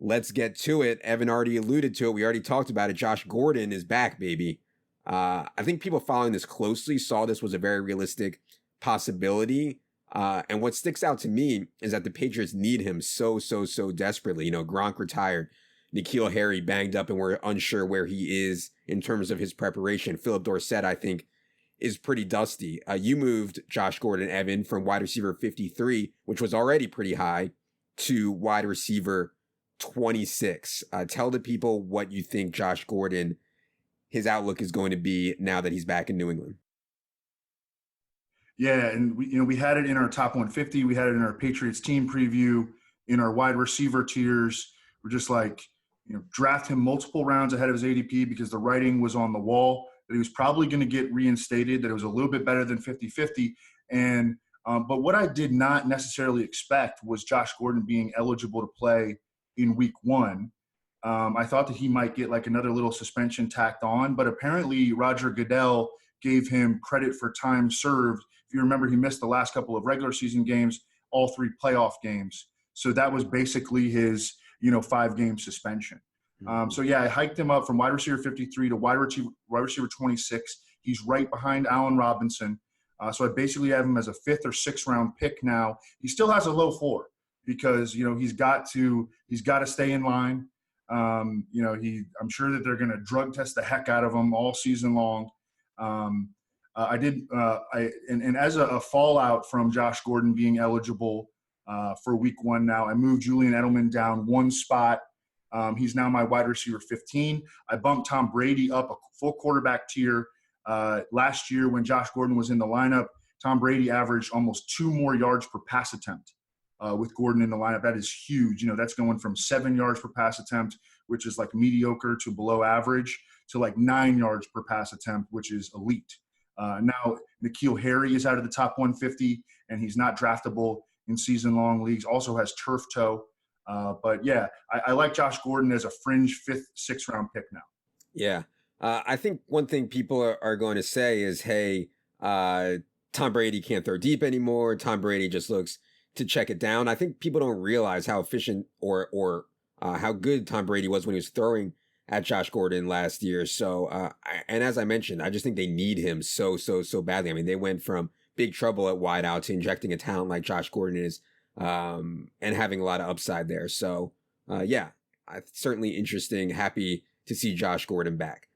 let's get to it. Evan already alluded to it. We already talked about it. Josh Gordon is back, baby. I think people following this closely saw this was a very realistic possibility. And what sticks out to me is that the Patriots need him so desperately. Gronk retired, N'Keal Harry banged up, and we're unsure where he is in terms of his preparation. Philip Dorsett, I think, is pretty dusty. You moved Josh Gordon, Evan, from wide receiver 53, which was already pretty high, to wide receiver 26. Tell the people what you think Josh Gordon, his outlook is going to be now that he's back in New England. Yeah, and we had it in our top 150. We had it in our Patriots team preview, in our wide receiver tiers. We're just like, draft him multiple rounds ahead of his ADP because the writing was on the wall that he was probably going to get reinstated, that it was a little bit better than 50-50. And but what I did not necessarily expect was Josh Gordon being eligible to play in week 1. I thought that he might get like another little suspension tacked on, but apparently Roger Goodell gave him credit for time served. If you remember, he missed the last couple of regular season games, all 3 playoff games. So that was basically his, 5-game suspension. So yeah, I hiked him up from wide receiver 53 to wide receiver 26. He's right behind Allen Robinson. So I basically have him as a 5th or 6th round pick now. He still has a low floor because, he's got to stay in line. I'm sure that they're going to drug test the heck out of him all season long. And as a fallout from Josh Gordon being eligible for week 1 now, I moved Julian Edelman down 1 spot. He's now my wide receiver 15. I bumped Tom Brady up a full quarterback tier. Last year when Josh Gordon was in the lineup, Tom Brady averaged almost 2 more yards per pass attempt with Gordon in the lineup. That is huge. That's going from 7 yards per pass attempt, which is like mediocre to below average, to like 9 yards per pass attempt, which is elite. Now, N'Keal Harry is out of the top 150, and he's not draftable in season-long leagues. Also has turf toe. But, yeah, I like Josh Gordon as a fringe 5th, 6th round pick now. Yeah. I think one thing people are going to say is, hey, Tom Brady can't throw deep anymore. Tom Brady just looks to check it down. I think people don't realize how efficient or how good Tom Brady was when he was throwing at Josh Gordon last year. So, and as I mentioned, I just think they need him so badly. I mean, they went from big trouble at wideout to injecting a talent like Josh Gordon is, and having a lot of upside there. So, yeah, certainly interesting. Happy to see Josh Gordon back.